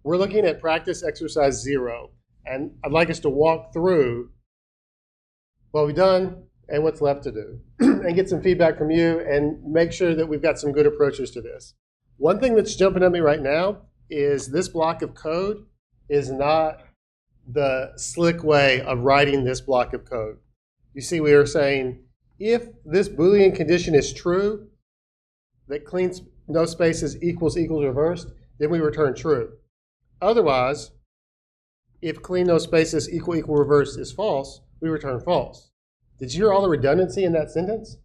we're looking at practice exercise 0, and I'd like us to walk through what we've done and what's left to do, and get some feedback from you, and make sure that we've got some good approaches to this. One thing that's jumping at me right now is this block of code is not the slick way of writing this block of code. You see, we are saying, if this Boolean condition is true, that clean no spaces equals reversed, then we return true. Otherwise, if clean no spaces equal reversed is false, we return false. Did you hear all the redundancy in that sentence?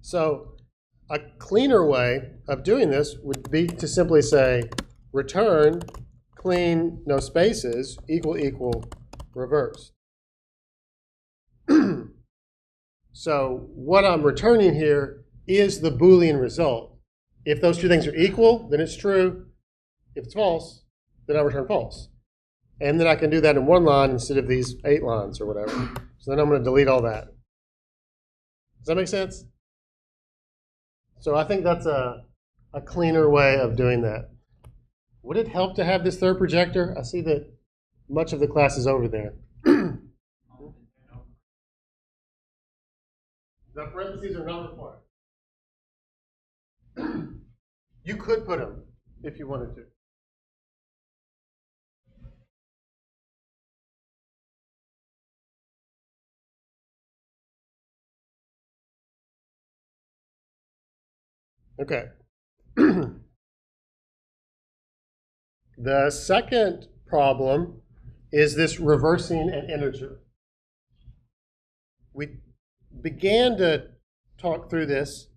So a cleaner way of doing this would be to simply say, return clean no spaces equal reversed. So what I'm returning here is the Boolean result. If those two things are equal, then it's true. If it's false, then I return false. And then I can do that in one line instead of these 8 lines or whatever. So then I'm going to delete all that. Does that make sense? So I think that's a cleaner way of doing that. Would it help to have this third projector? I see that much of the class is over there. The parentheses are not required. You could put them if you wanted to. Okay. The second problem is this reversing an integer. We began to talk through this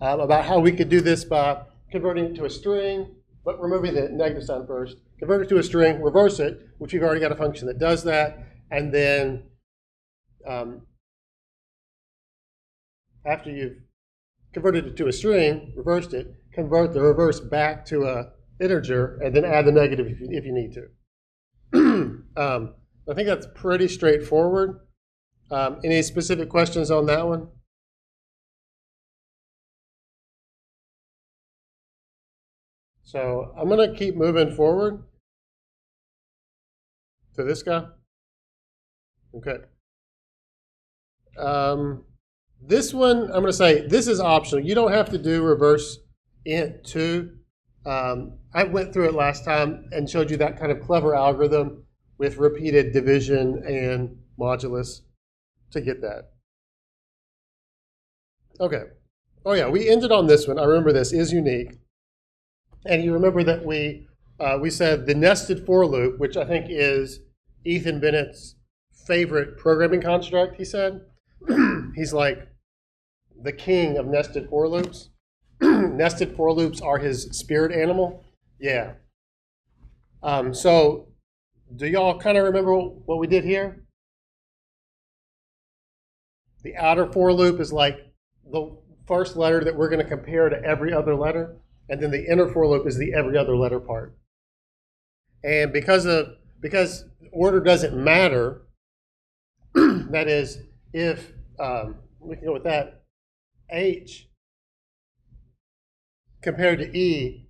about how we could do this by converting it to a string, but removing the negative sign first. Convert it to a string, reverse it, which we've already got a function that does that, and then after you've converted it to a string, reversed it, convert the reverse back to a integer, and then add the negative if you need to. I think that's pretty straightforward. Any specific questions on that one? So I'm going to keep moving forward to this guy. Okay. This one, I'm going to say, this is optional. You don't have to do reverse int 2. I went through it last time and showed you that kind of clever algorithm with repeated division and modulus to get that. Okay. Oh yeah, we ended on this one. I remember this is unique. And you remember that we said the nested for loop, which I think is Ethan Bennett's favorite programming construct, he said. He's like the king of nested for loops. Nested for loops are his spirit animal. Yeah. So do y'all kind of remember what we did here? The outer for loop is like the first letter that we're going to compare to every other letter. And then the inner for loop is the every other letter part. And because order doesn't matter, that is, if we can go with that, H compared to E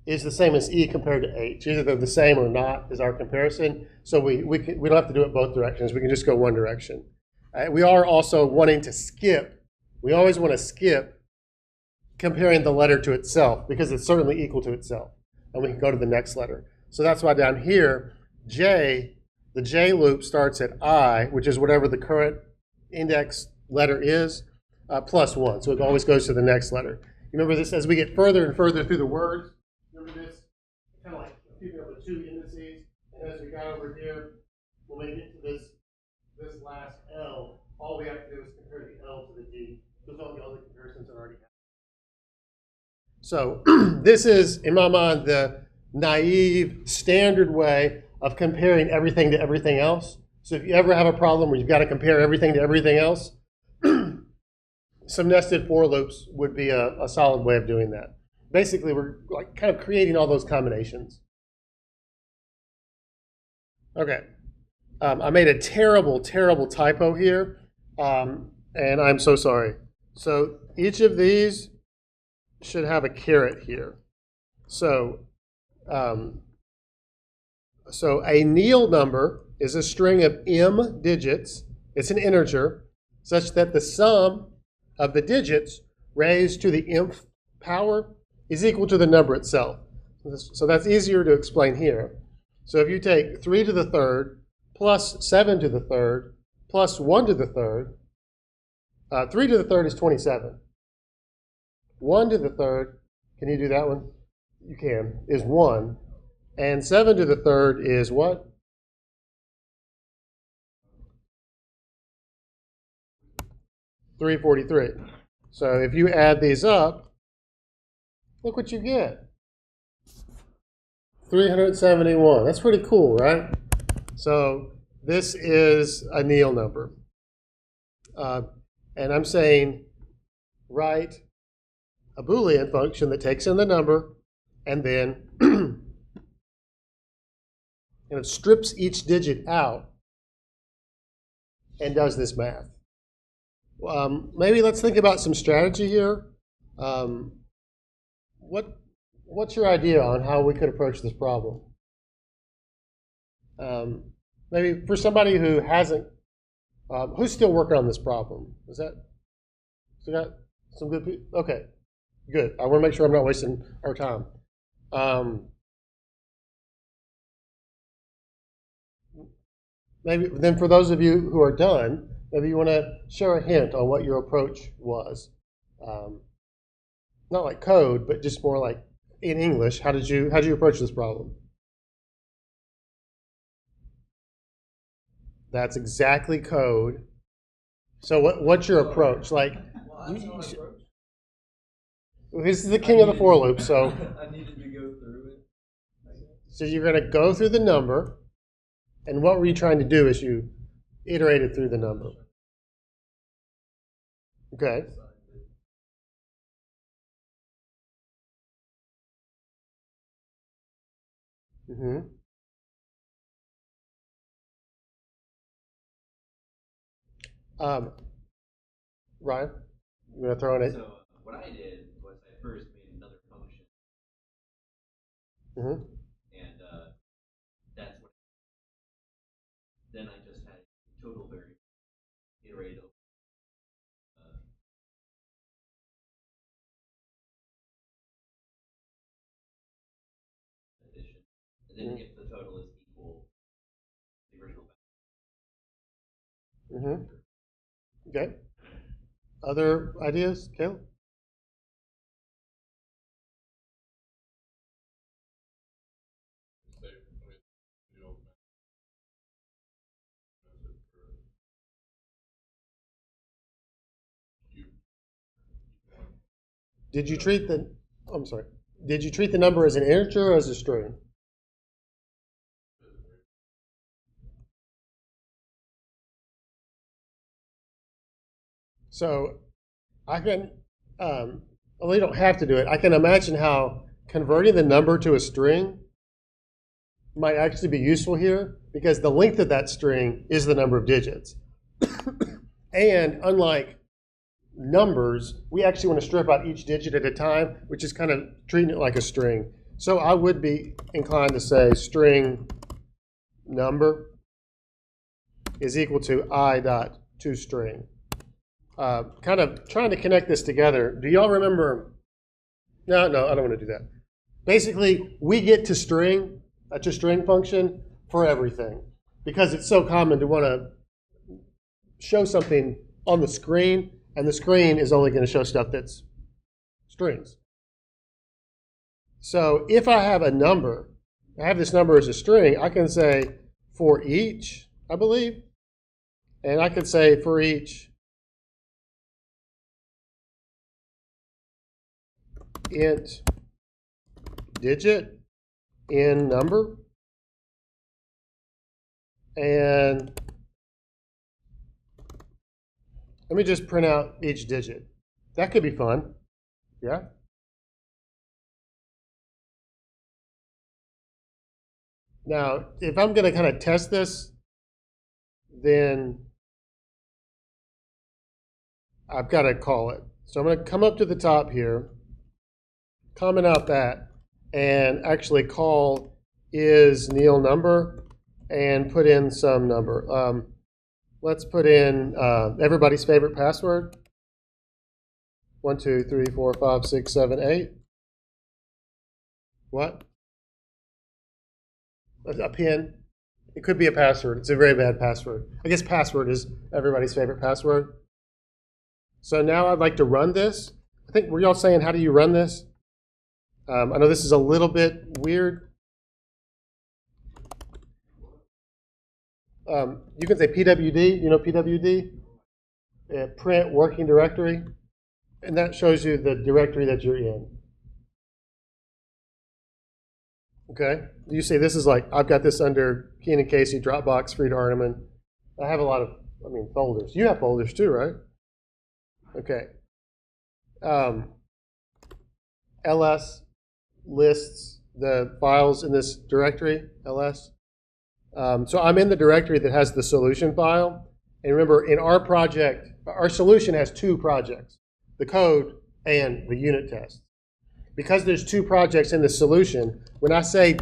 is the same as E compared to H. Either they're the same or not is our comparison. So we don't have to do it both directions. We can just go one direction. We are also wanting to skip. We always want to skip comparing the letter to itself because it's certainly equal to itself. And we can go to the next letter. So that's why down here, J, the J loop starts at I, which is whatever the current index letter is, plus 1. So it always goes to the next letter. You remember this as we get further and further through the words? Remember this? Kind of like picking up the 2 indices. And as we got over here, when we get to this last L, all we have to do is compare the L to the D. Those are all the other comparisons that already happened. So this is, in my mind, the naive, standard way of comparing everything to everything else. So if you ever have a problem where you've got to compare everything to everything else, some nested for loops would be a solid way of doing that. Basically, we're like kind of creating all those combinations. Okay. I made a terrible, terrible typo here, and I'm so sorry. So each of these should have a caret here. So So a Neal number is a string of m digits. It's an integer such that the sum of the digits raised to the mth power is equal to the number itself. So that's easier to explain here. So if you take 3 to the third plus 7 to the third plus 1 to the third, 3 to the third is 27. 1 to the third, can you do that one? You can, is 1. And 7 to the third is what? 343. So if you add these up, look what you get. 371. That's pretty cool, right? So this is a Neal number. And I'm saying write a Boolean function that takes in the number and then and it strips each digit out and does this math. Maybe let's think about some strategy here. What's your idea on how we could approach this problem? Maybe for somebody who hasn't, who's still working on this problem? Is that, so got some good people? Okay, good. I want to make sure I'm not wasting our time. Maybe then for those of you who are done, maybe you want to share a hint on what your approach was. Not like code, but just more like in English. How did you approach this problem? That's exactly code. So what's your approach? Like, this is the king of the for loop. So I needed to go through it. So you're going to go through the number, and what were you trying to do as you iterated through the number? Okay. Mm-hmm. Ryan, you want to throw in it? So what I did was I first made another function, Mm-hmm. and that's what. Then I just had total variable iterate over addition, and then if the total is equal to the original value. Mm-hmm. Okay. Other ideas, Caleb? Did you treat the, I'm sorry, did you treat the number as an integer or as a string? So I can, well, you don't have to do it. I can imagine how converting the number to a string might actually be useful here because the length of that string is the number of digits. And unlike numbers, we actually want to strip out each digit at a time, which is kind of treating it like a string. So I would be inclined to say string number is equal to I dot toString. Kind of trying to connect this together. Do y'all remember? No, I don't want to do that. Basically, we get to string, a toString function for everything because it's so common to want to show something on the screen, and the screen is only going to show stuff that's strings. So if I have a number, I have this number as a string, I can say for each, I believe, and I could say for each int digit in number, and let me just print out each digit. That could be fun. Yeah? Now, if I'm going to kind of test this, then I've got to call it. So I'm going to come up to the top here, comment out that, and actually call is Neil number and put in some number. Let's put in everybody's favorite password. 1, 2, 3, 4, 5, 6, 7, 8. What? A pin? It could be a password. It's a very bad password. I guess password is everybody's favorite password. So now I'd like to run this. I think, were y'all saying, how do you run this? I know this is a little bit weird. You can say PWD. You know PWD? Print working directory. And that shows you the directory that you're in. Okay? You see, this is like, I've got this under Keen and Casey, Dropbox, Frida Arneman. I have a lot of, folders. You have folders too, right? Okay. LS lists the files in this directory, LS. So I'm in the directory that has the solution file. And remember, in our project, our solution has 2 projects, the code and the unit test. Because there's 2 projects in the solution, when I say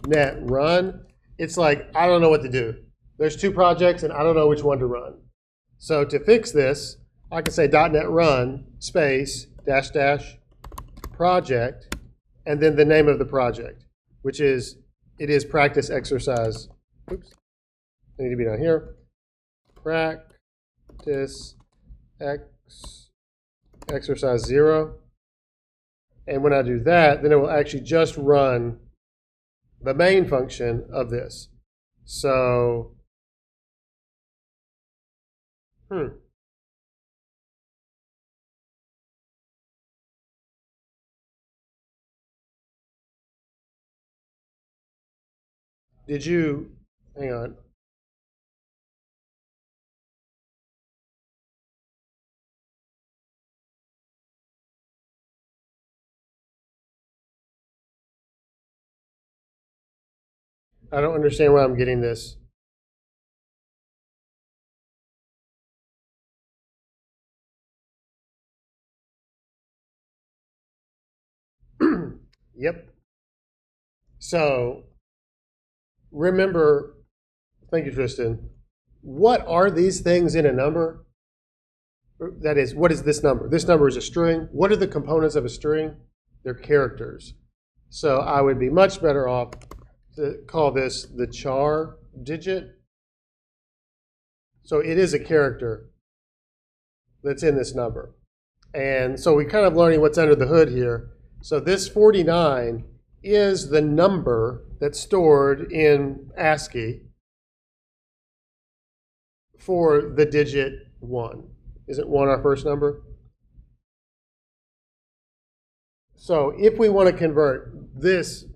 .NET run, it's like, I don't know what to do. There's 2 projects, and I don't know which one to run. So to fix this, I can say .NET run space -- project, and then the name of the project, which is, it is practice exercise. Oops, I need to be down here. Practice exercise 0. And when I do that, then it will actually just run the main function of this. So, did you, hang on. I don't understand why I'm getting this. Yep. So, remember, thank you, Tristan. What are these things in a number? That is, what is this number? This number is a string. What are the components of a string? They're characters. So I would be much better off to call this the char digit. So it is a character that's in this number. And so we're kind of learning what's under the hood here. So this 49 is the number that's stored in ASCII for the digit 1. Isn't 1 our first number? So if we want to convert this,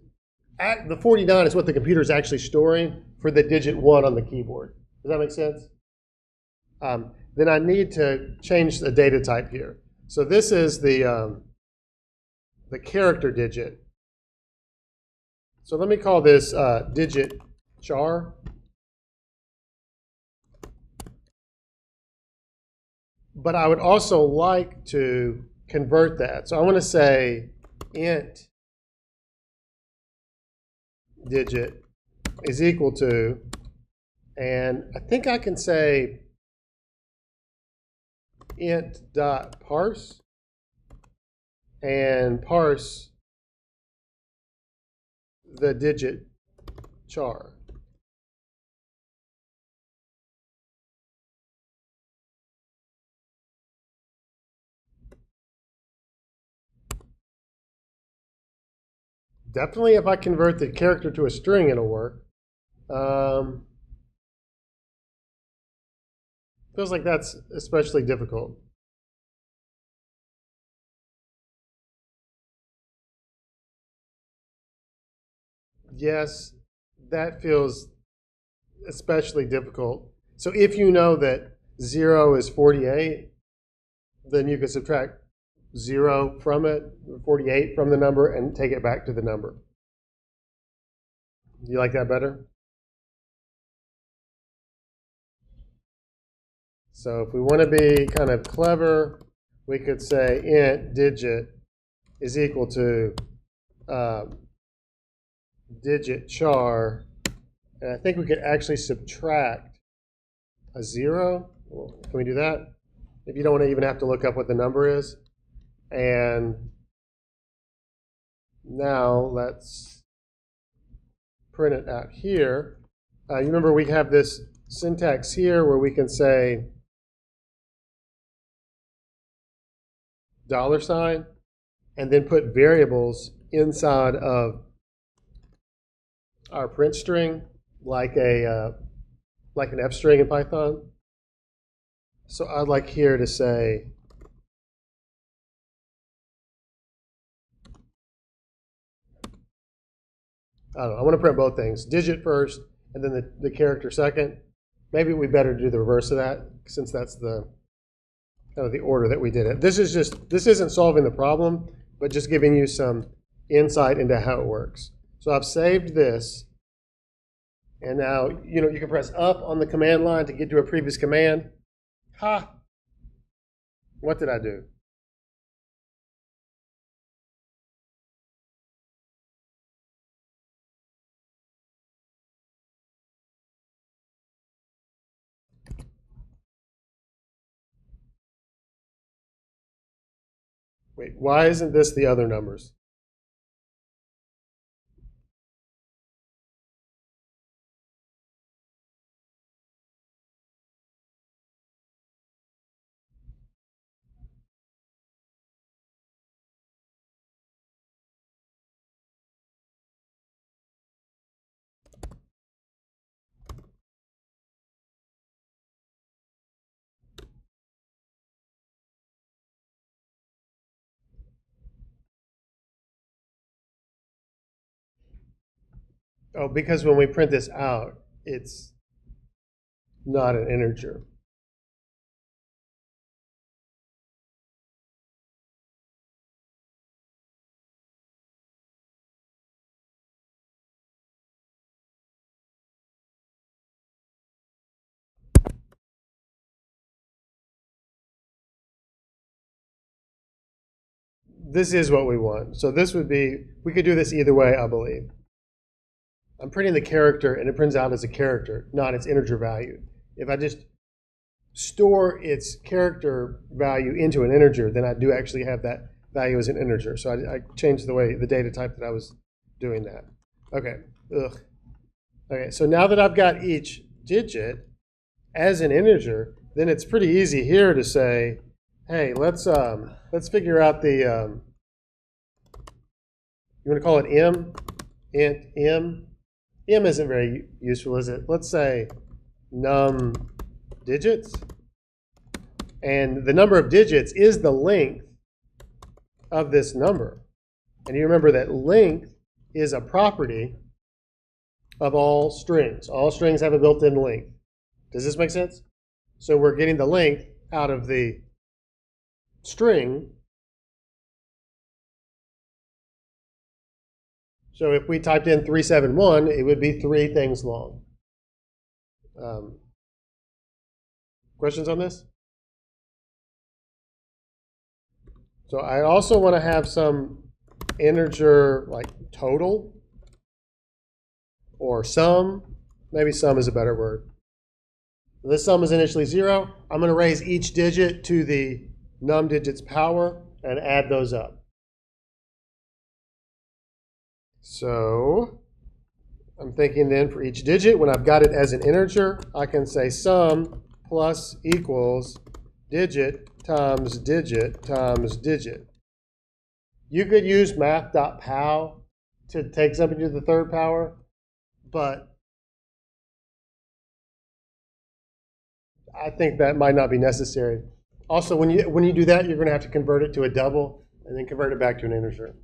the 49 is what the computer is actually storing for the digit 1 on the keyboard. Does that make sense? Then I need to change the data type here. So this is the character digit. So let me call this digit char. But I would also like to convert that. So I want to say int digit is equal to, and I think I can say int.parse and parse the digit char. Definitely if I convert the character to a string, it'll work. Feels like that's especially difficult. Yes, that feels especially difficult. So if you know that 0 is 48, then you can subtract 0 from it, 48 from the number, and take it back to the number. Do you like that better? So if we want to be kind of clever, we could say int digit is equal to digit char, and I think we could actually subtract a 0. Can we do that? If you don't want to even have to look up what the number is. And now let's print it out here. You remember we have this syntax here where we can say $, and then put variables inside of our print string, like an F string in Python. So I'd like here to say I don't know, I want to print both things, digit first and then the character second. Maybe we better do the reverse of that, since that's the kind of the order that we did it. This isn't solving the problem, but just giving you some insight into how it works. So I've saved this, and now you can press up on the command line to get to a previous command. Ha! What did I do? Wait, why isn't this the other numbers? Oh, because when we print this out, it's not an integer. This is what we want. So this would be, we could do this either way, I believe. I'm printing the character, and it prints out as a character, not its integer value. If I just store its character value into an integer, then I do actually have that value as an integer. So I changed the data type that I was doing that. Okay. Ugh. Okay, so now that I've got each digit as an integer, then it's pretty easy here to say, hey, let's figure out the you want to call it m, int m. M isn't very useful, is it? Let's say num digits, and the number of digits is the length of this number. And you remember that length is a property of all strings. All strings have a built-in length. Does this make sense? So we're getting the length out of the string. So if we typed in 371, it would be 3 things long. Questions on this? So I also want to have some integer like total or sum. Maybe sum is a better word. This sum is initially 0. I'm going to raise each digit to the num digits power and add those up. So I'm thinking then for each digit, when I've got it as an integer, I can say sum plus equals digit times digit times digit. You could use math.pow to take something to the third power, but I think that might not be necessary. Also, when you do that, you're going to have to convert it to a double and then convert it back to an integer.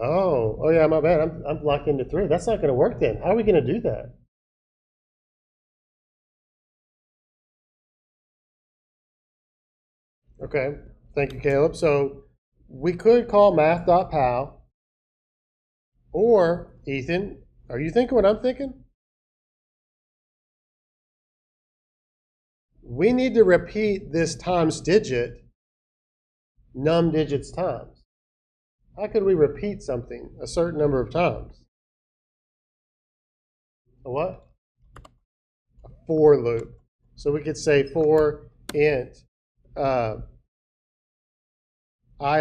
Oh yeah, my bad. I'm locked into 3. That's not going to work then. How are we going to do that? Okay, thank you, Caleb. So we could call math.pow, or Ethan, are you thinking what I'm thinking? We need to repeat this times digit num digits times. How could we repeat something a certain number of times? A what? A for loop. So we could say for int I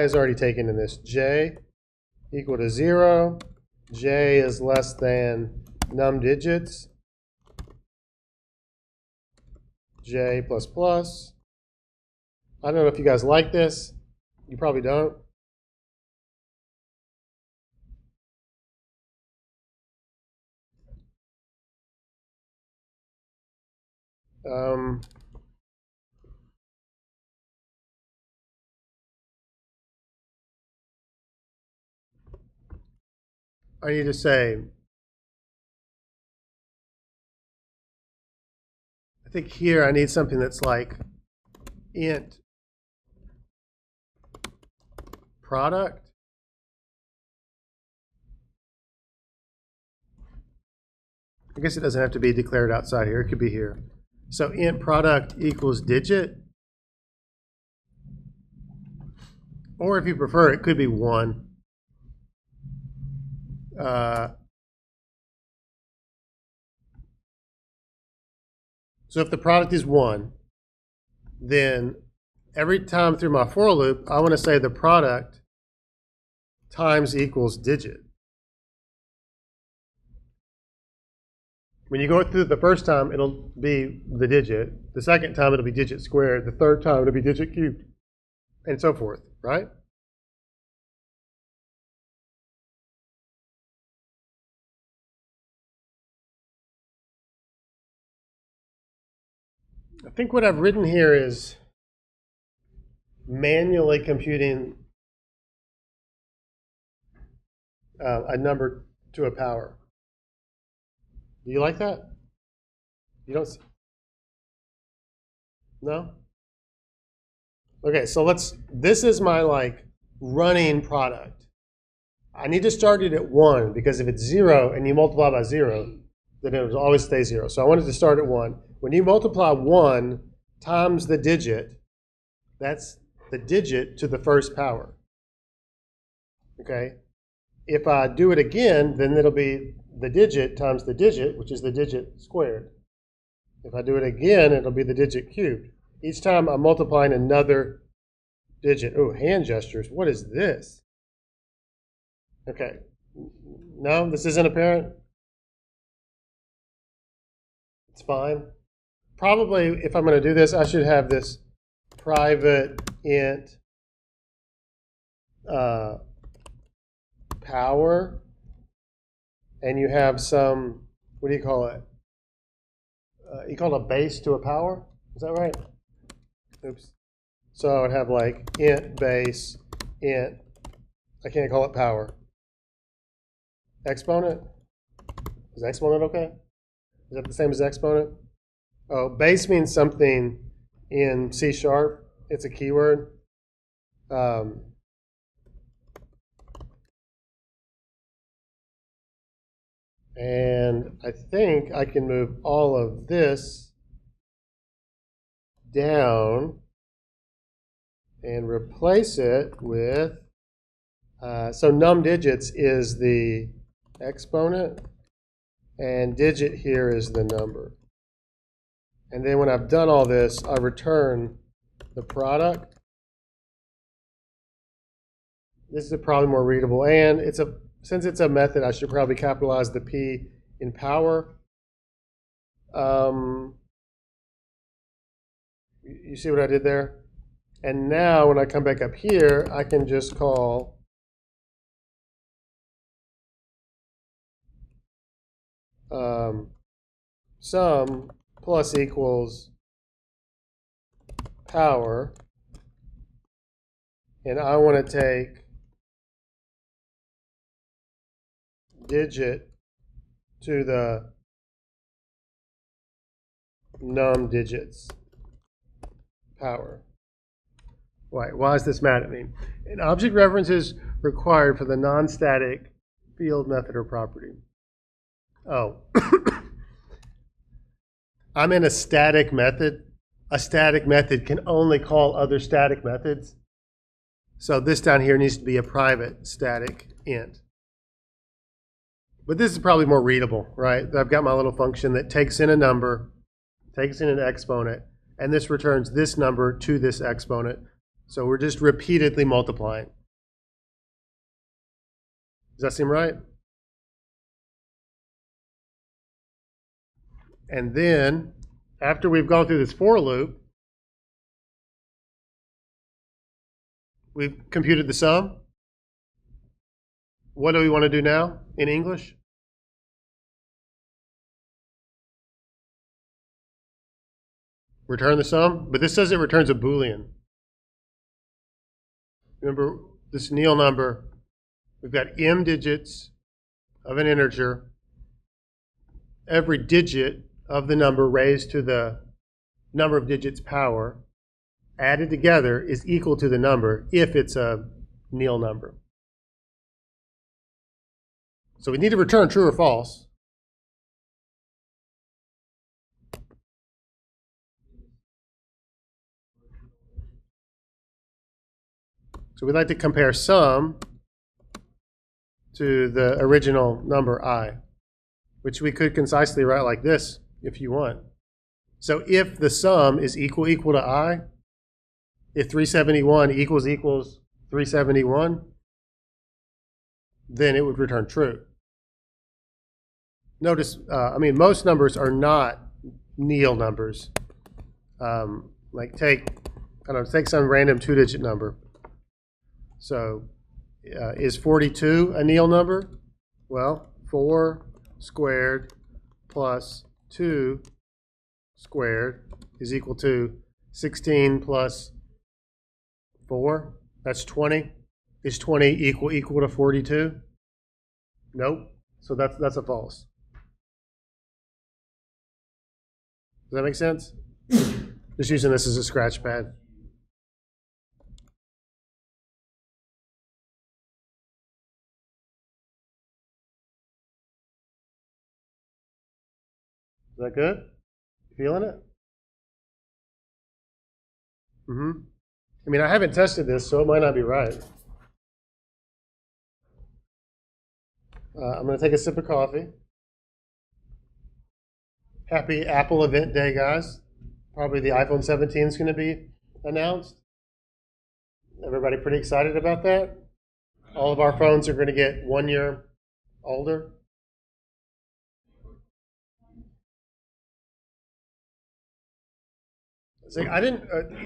is already taken in this, j equal to 0, j is less than num digits, j plus plus. I don't know if you guys like this. You probably don't. I need to say, I think here I need something that's like int product. I guess it doesn't have to be declared outside here. It could be here. So int product equals digit. Or if you prefer, it could be 1. So if the product is 1, then every time through my for loop, I want to say the product times equals digit. When you go through the first time, it'll be the digit. The second time, it'll be digit squared. The third time, it'll be digit cubed, and so forth, right? I think what I've written here is manually computing a number to a power. Do you like that? You don't? No? Okay, so this is my like running product. I need to start it at 1 because if it's 0 and you multiply by 0, then it will always stay 0. So I wanted to start at 1. When you multiply 1 times the digit, that's the digit to the first power. Okay? If I do it again, then it'll be the digit times the digit, which is the digit squared. If I do it again, it'll be the digit cubed. Each time I'm multiplying another digit. Oh, hand gestures. What is this? Okay. No, this isn't apparent? It's fine. Probably, if I'm going to do this, I should have this private int power, and you have some, what do you call it? You call it a base to a power? Is that right? Oops. So I would have like int base, int, I can't call it power. Exponent? Is exponent okay? Is that the same as exponent? Oh, base means something in C#. It's a keyword. And I think I can move all of this down and replace it with, so num digits is the exponent, and digit here is the number. And then when I've done all this, I return the product. This is probably more readable, and since it's a method, I should probably capitalize the P in power. You see what I did there? And now when I come back up here, I can just call sum plus equals power, and I want to take digit to the num digits power. Why is this mad at me? An object reference is required for the non-static field, method, or property. Oh, I'm in a static method. A static method can only call other static methods. So this down here needs to be a private static int. But this is probably more readable, right? I've got my little function that takes in a number, takes in an exponent, and this returns this number to this exponent. So we're just repeatedly multiplying. Does that seem right? And then, after we've gone through this for loop, we've computed the sum. What do we want to do now in English? Return the sum, but this says it returns a Boolean. Remember this Neal number, we've got m digits of an integer. Every digit of the number raised to the number of digits power added together is equal to the number if it's a Neal number. So we need to return true or false. So we'd like to compare sum to the original number I, which we could concisely write like this if you want. So if the sum is equal to I, if 371 equals 371, then it would return true. Notice, most numbers are not Neal numbers. Like take some random 2-digit number. So is 42 a Neal number? Well, 4 squared plus 2 squared is equal to 16 plus 4. That's 20. Is 20 equal to 42? Nope. So that's a false. Does that make sense? Just using this as a scratch pad. Is that good? Feeling it? I haven't tested this, so it might not be right. I'm going to take a sip of coffee. Happy Apple event day, guys. Probably the iPhone 17 is going to be announced. Everybody pretty excited about that? All of our phones are going to get 1 year older. So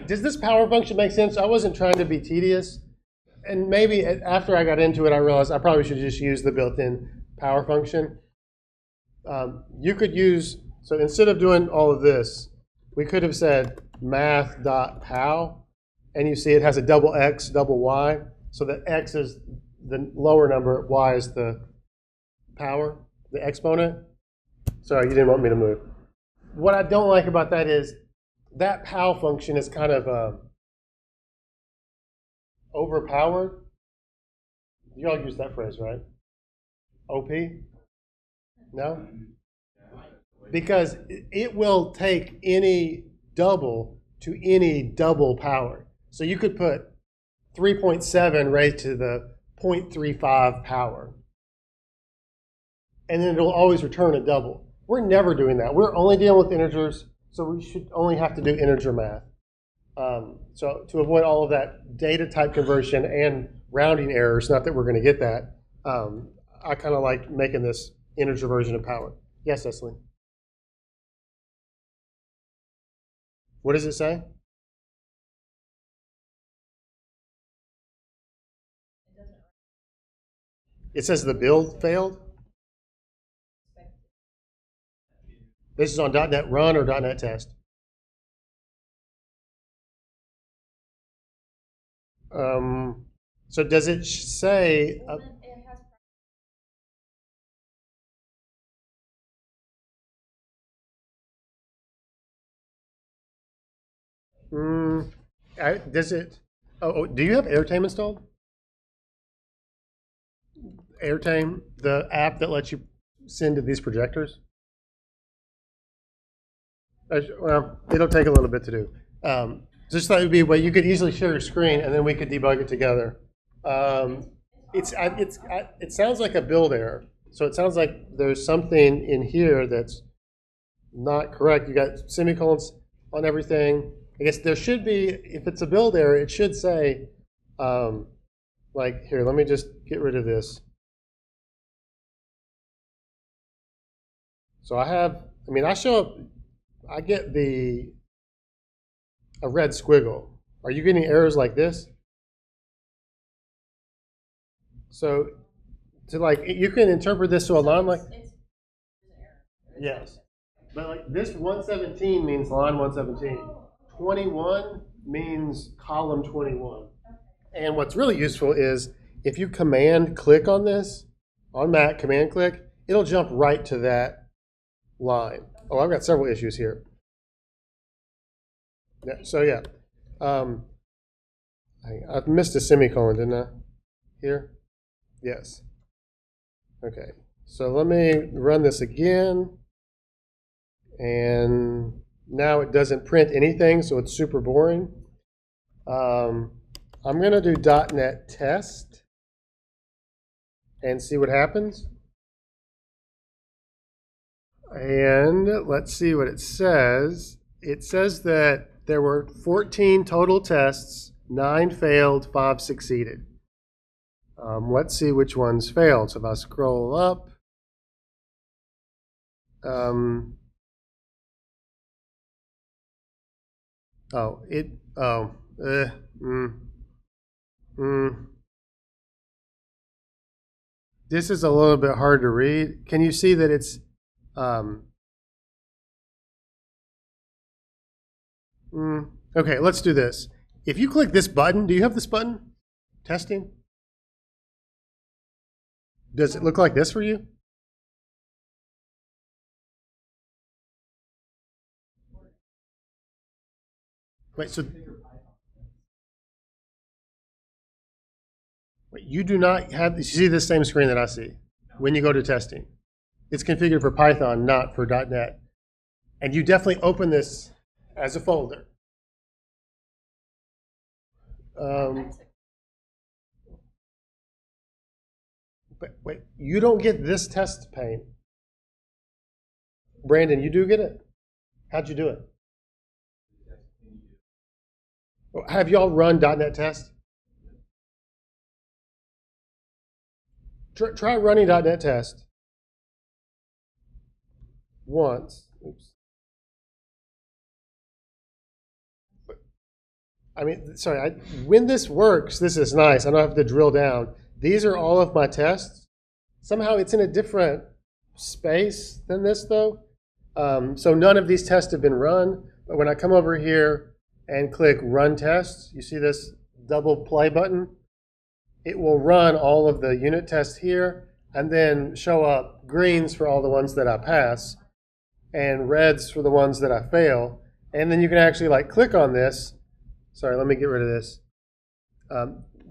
does this power function make sense? I wasn't trying to be tedious. And maybe after I got into it, I realized I probably should just use the built-in power function. You could use, so instead of doing all of this, we could have said math.pow, and you see it has a double x, double y, so that x is the lower number, y is the power, the exponent. Sorry, you didn't want me to move. What I don't like about that is that pow function is kind of overpowered. You all use that phrase, right? OP? No? Because it will take any double to any double power. So you could put 3.7 raised to the 0.35 power. And then it'll always return a double. We're never doing that. We're only dealing with integers, so we should only have to do integer math. So to avoid all of that data type conversion and rounding errors, not that we're going to get that, I kind of like making this integer version of power. Yes, Cecily? What does it say? It says the build failed. This is on .NET Run or .NET Test? So does it say... does it... do you have Airtame installed? Airtame, the app that lets you send to these projectors? Well, it'll take a little bit to do. Just thought it would be a way you could easily share your screen, and then we could debug it together. It sounds like a build error. So it sounds like there's something in here that's not correct. You got semicolons on everything. I guess there should be, if it's a build error, it should say, like, here, let me just get rid of this. So I get a red squiggle. Are you getting errors like this? So, you can interpret this to a line like, yes. But like this 117 means line 117. 21 means column 21. And what's really useful is if you command click on this, on Mac, command click, it'll jump right to that line. Oh, I've got several issues here. Yeah, so yeah. I've missed a semicolon, didn't I? Here? Yes. Okay. So let me run this again. And now it doesn't print anything, so it's super boring. I'm going to do .NET test and see what happens. And let's see what it says. It says that there were 14 total tests, 9 failed, 5 succeeded. Let's see which ones failed. So if I scroll up, this is a little bit hard to read. Can you see that it's okay, let's do this. If you click this button, do you have this button? Testing? Does it look like this for you? Wait, so wait, you do not have, you see the same screen that I see when you go to testing. It's configured for Python, not for .NET. And you definitely open this as a folder. But wait, you don't get this test pane. Brandon, you do get it? How'd you do it? Have y'all run .NET test? Try running .NET test once. Oops. I mean, sorry, when this works, this is nice. I don't have to drill down. These are all of my tests. Somehow it's in a different space than this, though. So none of these tests have been run. But when I come over here and click Run Tests, you see this double play button? It will run all of the unit tests here and then show up greens for all the ones that I pass and reds for the ones that I fail. And then you can actually click on this. Sorry, let me get rid of this.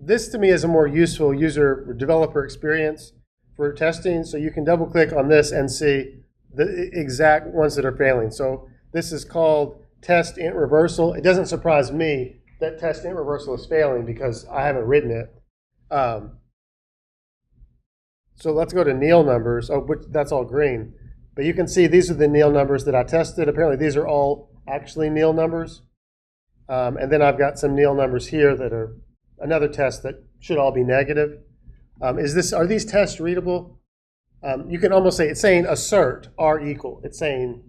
This to me is a more useful user developer experience for testing. So you can double click on this and see the exact ones that are failing. So this is called test int reversal. It doesn't surprise me that test int reversal is failing because I haven't written it. So let's go to nil numbers. Oh, that's all green. But you can see these are the nil numbers that I tested. Apparently these are all actually nil numbers. And then I've got some nil numbers here that are another test that should all be negative. Are these tests readable? You can almost say, it's saying assert R equal. It's saying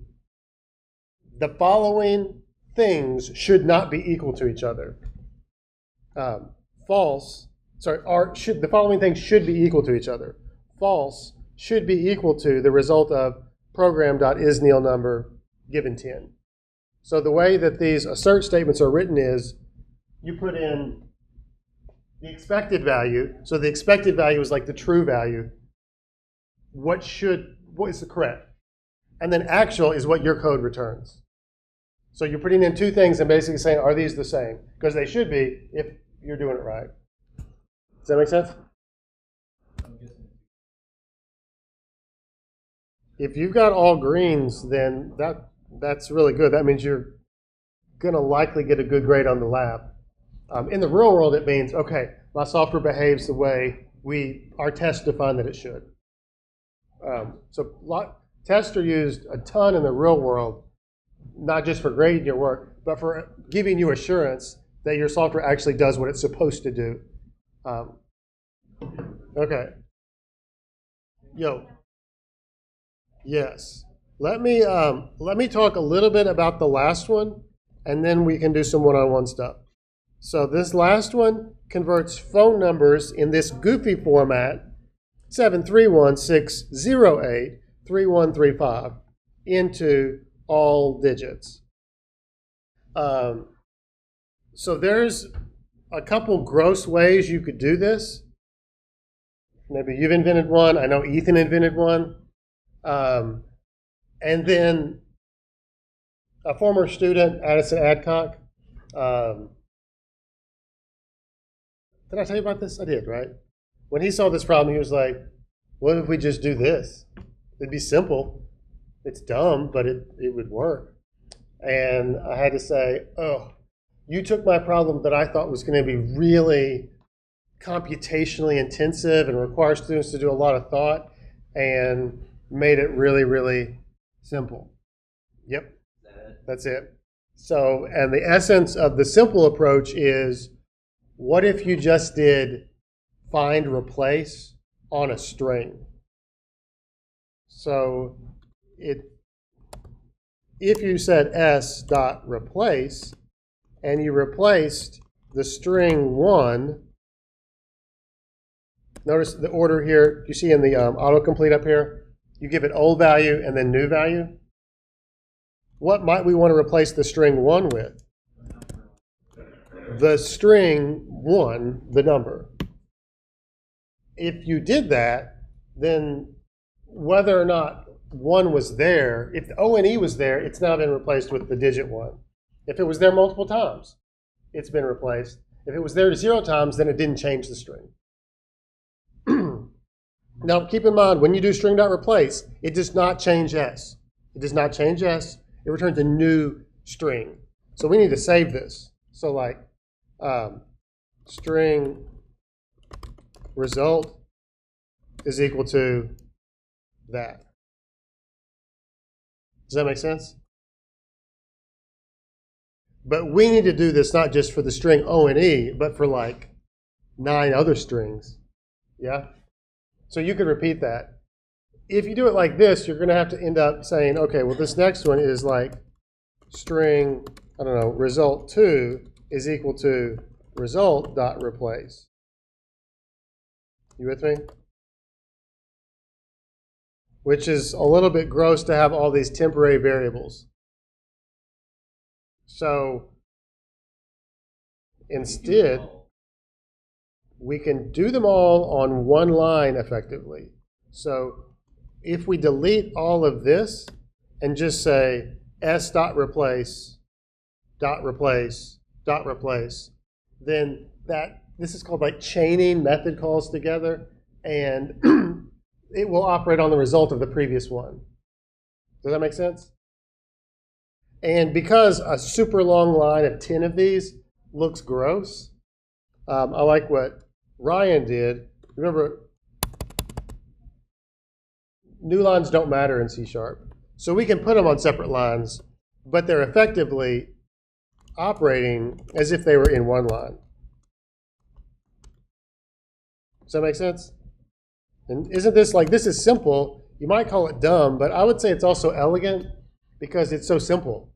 the following things should not be equal to each other. False, sorry, the following things should be equal to each other. False should be equal to the result of program.isNeilNumber given 10. So the way that these assert statements are written is you put in the expected value. So the expected value is like the true value. What is the correct? And then actual is what your code returns. So you're putting in two things and basically saying, are these the same? Because they should be if you're doing it right. Does that make sense? If you've got all greens, then that's really good. That means you're going to likely get a good grade on the lab. In the real world, it means, okay, my software behaves the way our tests define that it should. Tests are used a ton in the real world, not just for grading your work, but for giving you assurance that your software actually does what it's supposed to do. Okay. Yes. Let me talk a little bit about the last one, and then we can do some one-on-one stuff. So this last one converts phone numbers in this goofy format, 731-608-3135, into all digits. So there's a couple gross ways you could do this. Maybe you've invented one. I know Ethan invented one. And then a former student, Addison Adcock, did I tell you about this? I did, right? When he saw this problem, he was like, what if we just do this? It'd be simple. It's dumb, but it would work. And I had to say, oh, you took my problem that I thought was going to be really computationally intensive and require students to do a lot of thought, and made it really, really simple. Yep, that's it. So, and the essence of the simple approach is, what if you just did find replace on a string? So if you said s dot replace and you replaced the string 1, notice the order here, you see in the autocomplete up here, you give it old value and then new value. What might we want to replace the string 1 with? The string 1, the number. If you did that, then whether or not 1 was there, if the O and E was there, it's now been replaced with the digit 1. If it was there multiple times, it's been replaced. If it was there 0 times, then it didn't change the string. Now, keep in mind, when you do string.replace, it does not change S. It does not change S. It returns a new string. So we need to save this. So like string result is equal to that. Does that make sense? But we need to do this not just for the string O and E, but for like 9 other strings. Yeah? So you could repeat that. If you do it like this, you're going to have to end up saying, okay, well, this next one is like string, I don't know, result2 is equal to result.replace. You with me? Which is a little bit gross to have all these temporary variables. So instead, we can do them all on one line effectively. So if we delete all of this and just say s.replace, .replace, .replace, then this is called like chaining method calls together, and it will operate on the result of the previous one. Does that make sense? And because a super long line of 10 of these looks gross, I like what Ryan did. Remember, new lines don't matter in C#. So we can put them on separate lines, but they're effectively operating as if they were in one line. Does that make sense? And isn't this like, this is simple. You might call it dumb, but I would say it's also elegant because it's so simple.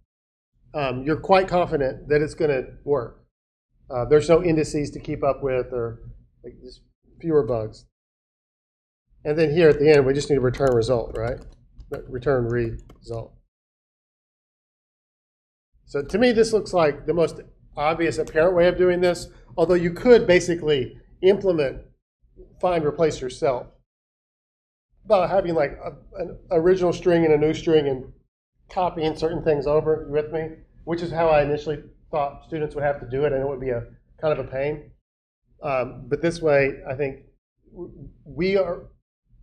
You're quite confident that it's going to work. There's no indices to keep up with, or like just fewer bugs. And then here at the end, we just need to return result, right? Return result. So to me, this looks like the most obvious apparent way of doing this, although you could basically implement find replace yourself by having like an original string and a new string and copying certain things over. You with me? Which is how I initially thought students would have to do it, and it would be a kind of a pain. But this way, I think we are,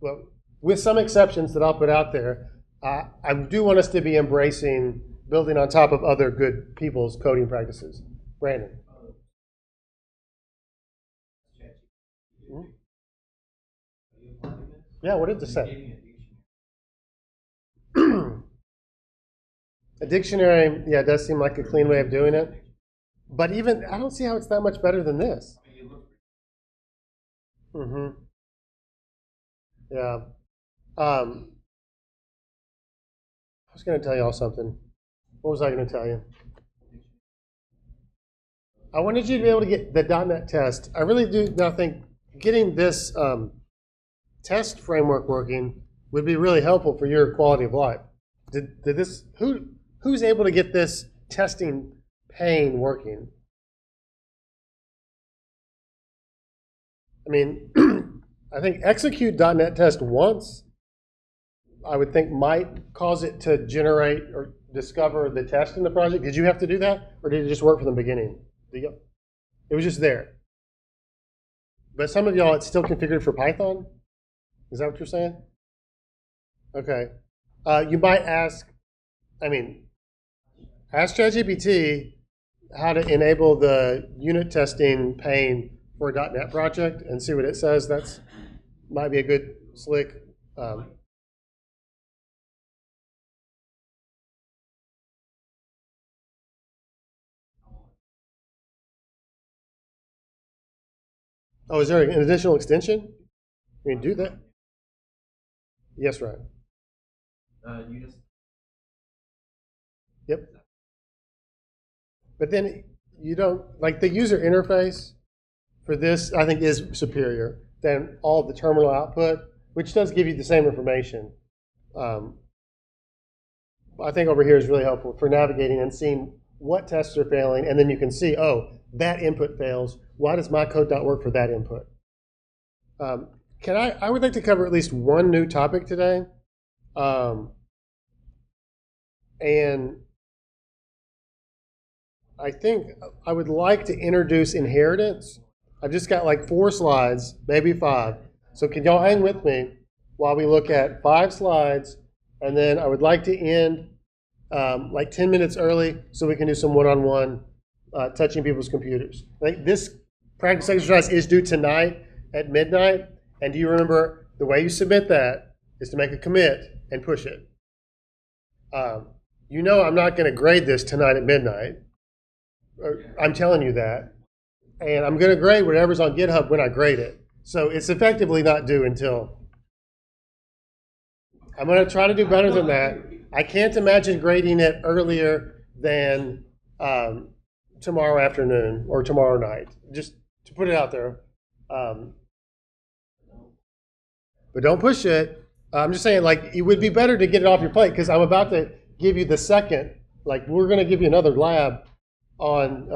well, with some exceptions that I'll put out there, I do want us to be embracing building on top of other good people's coding practices. Brandon. Hmm? Yeah, what did it say? A dictionary, yeah, does seem like a clean way of doing it. But even, I don't see how it's that much better than this. Mm-hmm. Yeah. I was going to tell you all something. What was I going to tell you? I wanted you to be able to get the .NET test. I really do now think getting this test framework working would be really helpful for your quality of life. Did this? Who's able to get this testing pane working? I mean, I think execute .NET test once, I would think might cause it to generate or discover the test in the project. Did you have to do that, or did it just work from the beginning? It was just there. But some of y'all, it's still configured for Python? Is that what you're saying? Okay. You might ask ChatGPT how to enable the unit testing pane for a .NET project and see what it says. That's might be a good slick. Oh, is there an additional extension? You can do that. Yes, right. You just. Yep. But then you don't, like the user interface for this, I think is superior than all of the terminal output, which does give you the same information. I think over here is really helpful for navigating and seeing what tests are failing, and then you can see, oh, that input fails. Why does my code not work for that input? I would like to cover at least one new topic today. And I think I would like to introduce inheritance. I've just got like 4 slides, maybe 5. So can y'all hang with me while we look at 5 slides, and then I would like to end like 10 minutes early so we can do some one-on-one touching people's computers. Like this practice exercise is due tonight at midnight, and do you remember the way you submit that is to make a commit and push it. You know I'm not going to grade this tonight at midnight. I'm telling you that. And I'm going to grade whatever's on GitHub when I grade it. So it's effectively not due until... I'm going to try to do better than that. I can't imagine grading it earlier than tomorrow afternoon or tomorrow night, just to put it out there. But don't push it. I'm just saying, like, it would be better to get it off your plate because I'm about to give you the second. Like, we're going to give you another lab on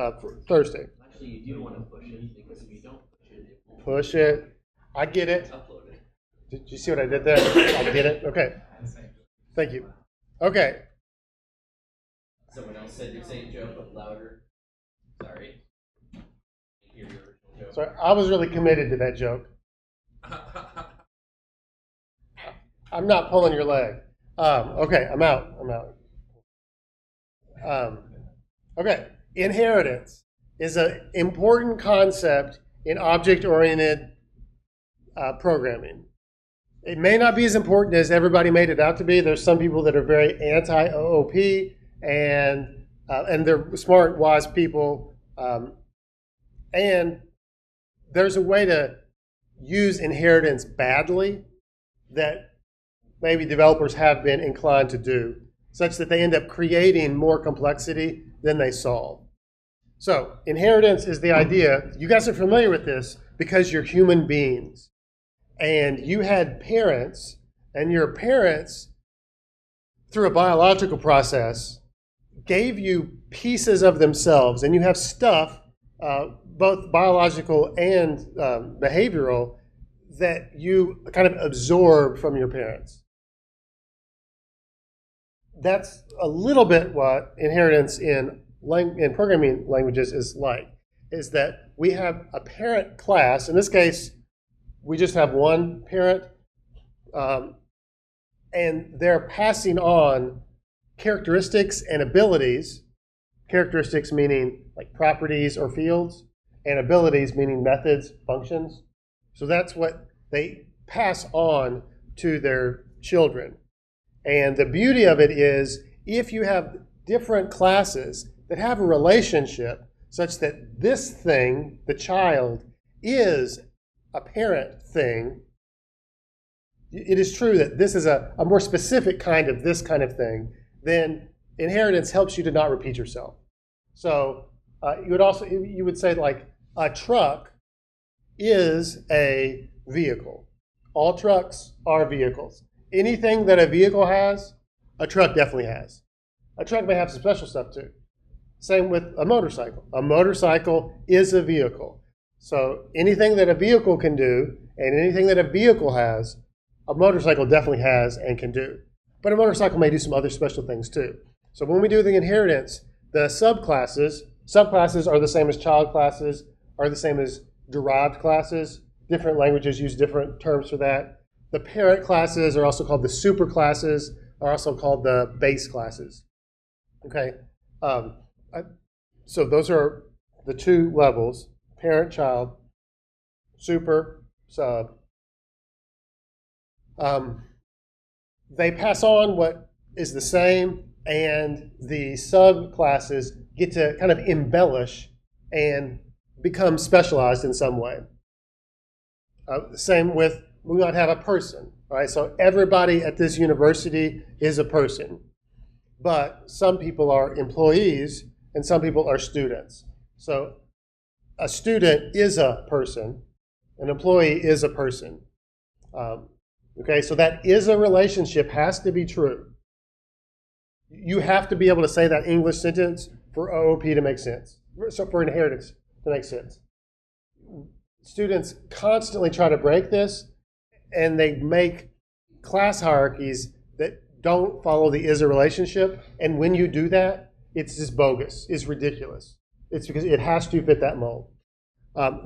Thursday. Actually, you do want to push it because if you don't push it, it won't push it. I get it. upload it. Did you see what I did there? I get it. Okay. Thank you. Okay. Someone else said your same joke, but louder. Sorry. I hear your original joke. Sorry, I was really committed to that joke. I'm not pulling your leg. Okay, I'm out. Okay, inheritance is an important concept in object-oriented programming. It may not be as important as everybody made it out to be. There's some people that are very anti-OOP, and they're smart, wise people. And there's a way to use inheritance badly that maybe developers have been inclined to do, such that they end up creating more complexity than they solve. So inheritance is the idea. You guys are familiar with this because you're human beings. And you had parents, and your parents, through a biological process, gave you pieces of themselves, and you have stuff, both biological and behavioral, that you kind of absorb from your parents. That's a little bit what inheritance in programming languages is like, is that we have a parent class. In this case, we just have one parent, and they're passing on characteristics and abilities, characteristics meaning like properties or fields, and abilities meaning methods, functions. So that's what they pass on to their children. And the beauty of it is if you have different classes that have a relationship such that this thing, the child, is a parent thing, it is true that this is a more specific kind of this kind of thing, then inheritance helps you to not repeat yourself. So you would say like a truck is a vehicle. All trucks are vehicles. Anything that a vehicle has, a truck definitely has. A truck may have some special stuff too. Same with a motorcycle. A motorcycle is a vehicle. So anything that a vehicle can do and anything that a vehicle has, a motorcycle definitely has and can do. But a motorcycle may do some other special things too. So when we do the inheritance, the subclasses are the same as child classes, are the same as derived classes. Different languages use different terms for that. The parent classes are also called the superclasses, are also called the base classes. Okay, so those are the two levels: parent, child, super, sub. They pass on what is the same, and the subclasses get to kind of embellish and become specialized in some way. Same with, we might have a person, right? So everybody at this university is a person, but some people are employees and some people are students. So a student is a person, an employee is a person. Okay, so that is a relationship has to be true. You have to be able to say that English sentence for OOP to make sense, so for inheritance to make sense. Students constantly try to break this, and they make class hierarchies that don't follow the is a relationship, and when you do that, it's just bogus, it's ridiculous. It's because it has to fit that mold.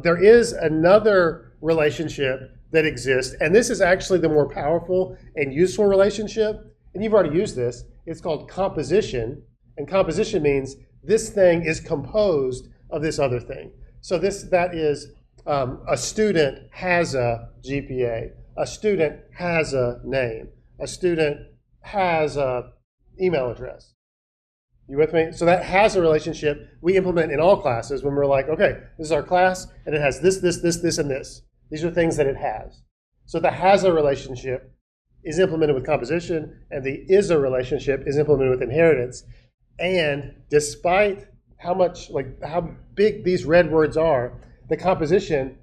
There is another relationship that exists, and this is actually the more powerful and useful relationship, and you've already used this. It's called composition, and composition means this thing is composed of this other thing. So that is a student has a GPA, a student has a name, a student has a email address. You with me? So that has a relationship we implement in all classes when we're like, okay, this is our class, and it has this, and this. These are things that it has. So the has a relationship is implemented with composition, and the is a relationship is implemented with inheritance. And despite how big these red words are, the composition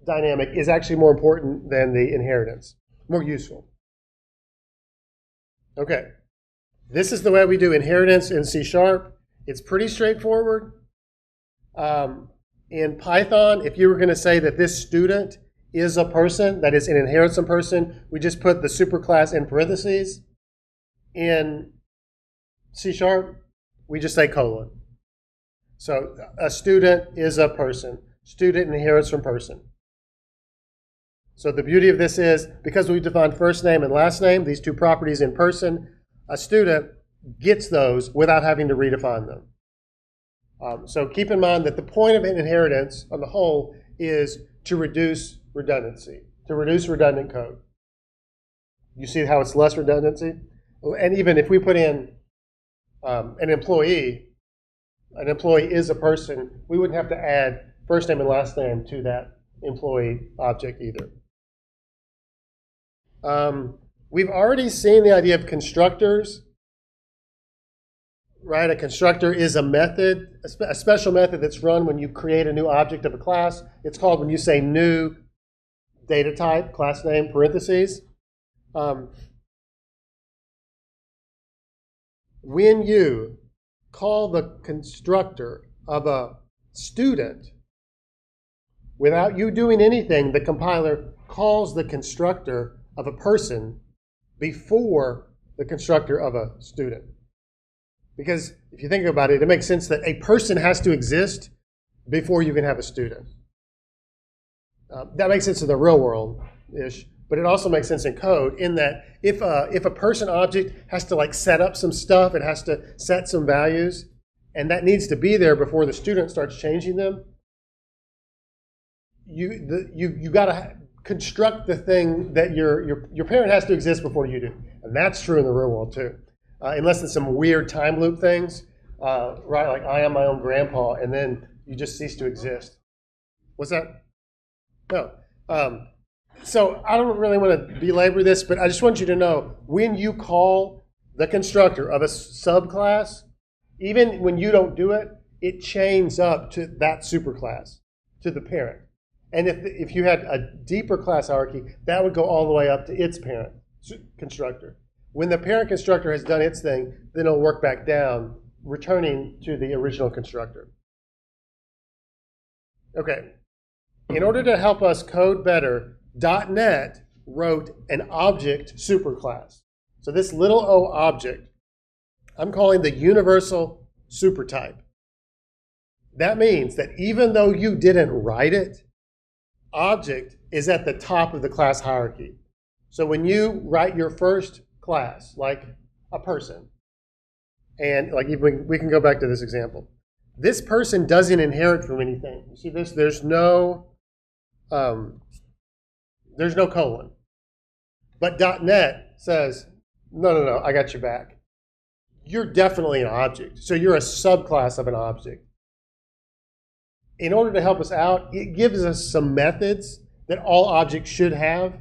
dynamic is actually more important than the inheritance, more useful. Okay, this is the way we do inheritance in C#. It's pretty straightforward. In Python, if you were going to say that this student is a person, that is an inheritance person, we just put the superclass in parentheses. In C#, we just say colon. So a student is a person. Student inherits from person. So the beauty of this is, because we defined first name and last name, these two properties in person, a student gets those without having to redefine them. So keep in mind that the point of an inheritance on the whole is to reduce redundancy, to reduce redundant code. You see how it's less redundancy? And even if we put in an employee is a person, we wouldn't have to add first name and last name to that employee object either. We've already seen the idea of constructors, right? A constructor is a method, a special method that's run when you create a new object of a class. It's called when you say new data type, class name, parentheses. When you call the constructor of a student, without you doing anything, the compiler calls the constructor of a person before the constructor of a student. Because if you think about it, it makes sense that a person has to exist before you can have a student. That makes sense in the real world-ish, but it also makes sense in code in that if a person object has to like set up some stuff, it has to set some values, and that needs to be there before the student starts changing them, you got to construct the thing that your parent has to exist before you do. And that's true in the real world too. Unless it's some weird time loop things, right? Like I am my own grandpa, and then you just cease to exist. What's that? No. So I don't really want to belabor this, but I just want you to know when you call the constructor of a subclass, even when you don't do it, it chains up to that superclass, to the parent. And if you had a deeper class hierarchy, that would go all the way up to its parent constructor. When the parent constructor has done its thing, then it'll work back down, returning to the original constructor. Okay. In order to help us code better, .NET wrote an object superclass. So this little o object, I'm calling the universal supertype. That means that even though you didn't write it, object is at the top of the class hierarchy. So when you write your first class, like a person, and like even we can go back to this example. This person doesn't inherit from anything. You see this? There's no colon. But .NET says, no, I got your back. You're definitely an object. So you're a subclass of an object. In order to help us out, it gives us some methods that all objects should have.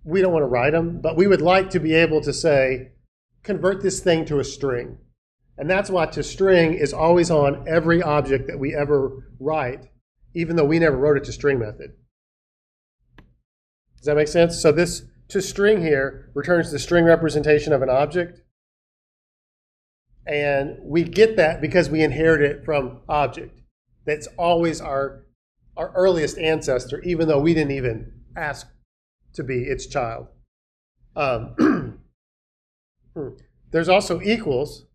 We don't want to write them, but we would like to be able to say, convert this thing to a string. And that's why toString is always on every object that we ever write, even though we never wrote a toString method. Does that make sense? So this toString here returns the string representation of an object. And we get that because we inherit it from object. That's always our earliest ancestor, even though we didn't even ask to be its child. There's also equals.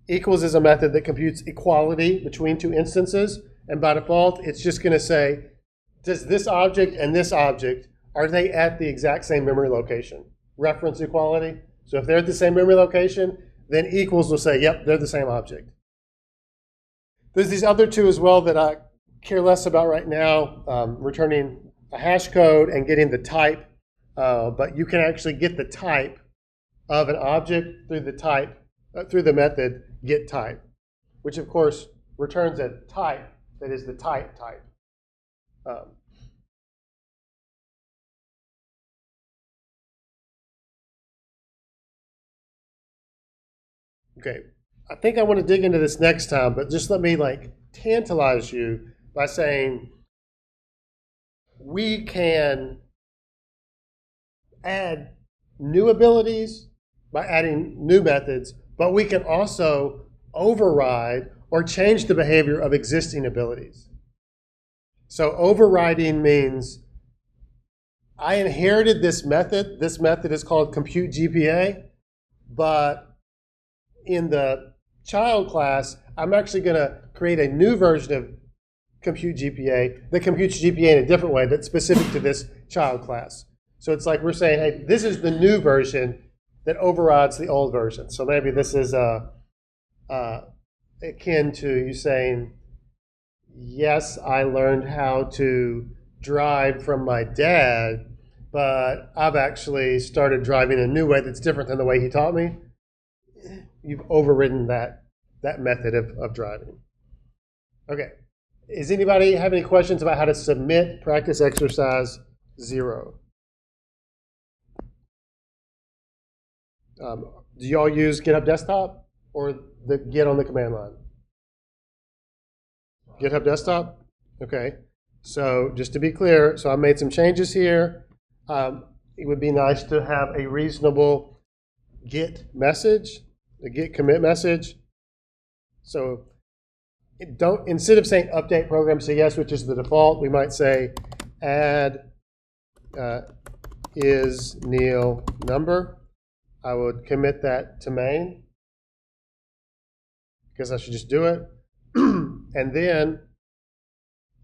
Equals is a method that computes equality between two instances. And by default, it's just going to say, does this object and this object, are they at the exact same memory location? Reference equality. So if they're at the same memory location, then equals will say, yep, they're the same object. There's these other two as well that I care less about right now, returning a hash code and getting the type. But you can actually get the type of an object through the method getType, which of course returns a type that is the type. Okay, I think I want to dig into this next time, but just let me like tantalize you by saying we can add new abilities by adding new methods, but we can also override or change the behavior of existing abilities. So overriding means I inherited this method. This method is called compute GPA, but in the child class, I'm actually going to create a new version of compute GPA that computes GPA in a different way that's specific to this child class. So it's like we're saying, hey, this is the new version that overrides the old version. So maybe this is akin to you saying, yes, I learned how to drive from my dad, but I've actually started driving a new way that's different than the way he taught me. You've overridden that method of driving. Okay. Does anybody have any questions about how to submit practice exercise 0? Do y'all use GitHub Desktop or the Git on the command line? GitHub Desktop? Okay. So just to be clear, so I made some changes here. It would be nice to have a reasonable Git message, a Git commit message. So instead of saying update program CIS, which is the default, we might say add is Neil number. I would commit that to main because I should just do it. And then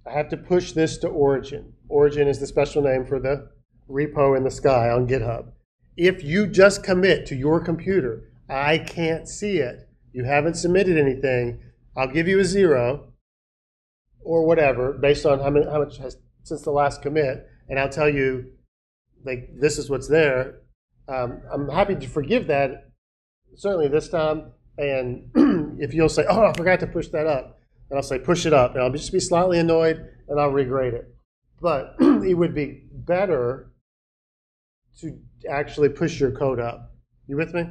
I have to push this to origin. Origin is the special name for the repo in the sky on GitHub. If you just commit to your computer, I can't see it, you haven't submitted anything, I'll give you a 0 or whatever based on how much has since the last commit, and I'll tell you, like, this is what's there. I'm happy to forgive that, certainly this time, and if you'll say, oh, I forgot to push that up, and I'll say push it up, and I'll just be slightly annoyed, and I'll regrade it. But it would be better to actually push your code up. You with me?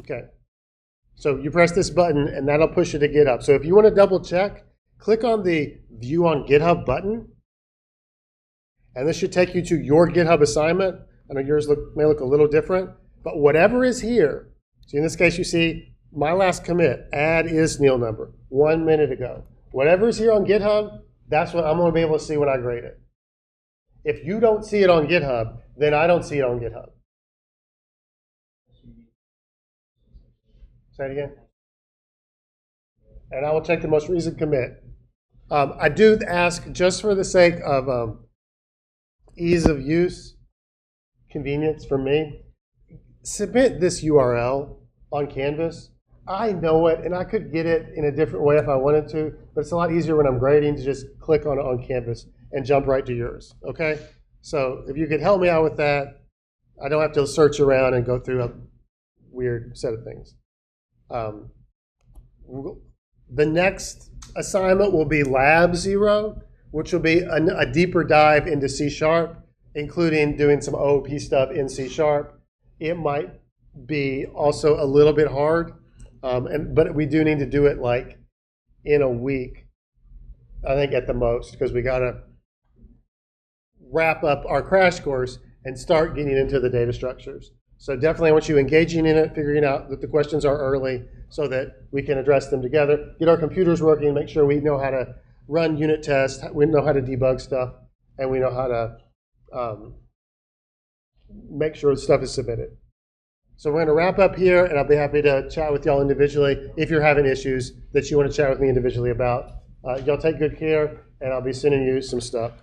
Okay. So you press this button, and that'll push it to GitHub. So if you want to double check, click on the View on GitHub button, and this should take you to your GitHub assignment. I know yours may look a little different, but whatever is here, so in this case you see my last commit, add is Neil number, 1 minute ago. Whatever is here on GitHub, that's what I'm going to be able to see when I grade it. If you don't see it on GitHub, then I don't see it on GitHub. Say it again. And I will check the most recent commit. I do ask, just for the sake of ease of use, convenience for me, submit this URL on Canvas. I know it, and I could get it in a different way if I wanted to, but it's a lot easier when I'm grading to just click on it on Canvas and jump right to yours, okay? So if you could help me out with that, I don't have to search around and go through a weird set of things. The next assignment will be Lab 0, which will be a deeper dive into C#, including doing some OOP stuff in C#. It might be also a little bit hard, but we do need to do it like in a week, I think at the most, because we got to wrap up our crash course and start getting into the data structures. So definitely I want you engaging in it, figuring out that the questions are early so that we can address them together, get our computers working, make sure we know how to run unit tests, we know how to debug stuff, and we know how to make sure the stuff is submitted. So we're going to wrap up here, and I'll be happy to chat with y'all individually if you're having issues that you want to chat with me individually about. Y'all take good care, and I'll be sending you some stuff.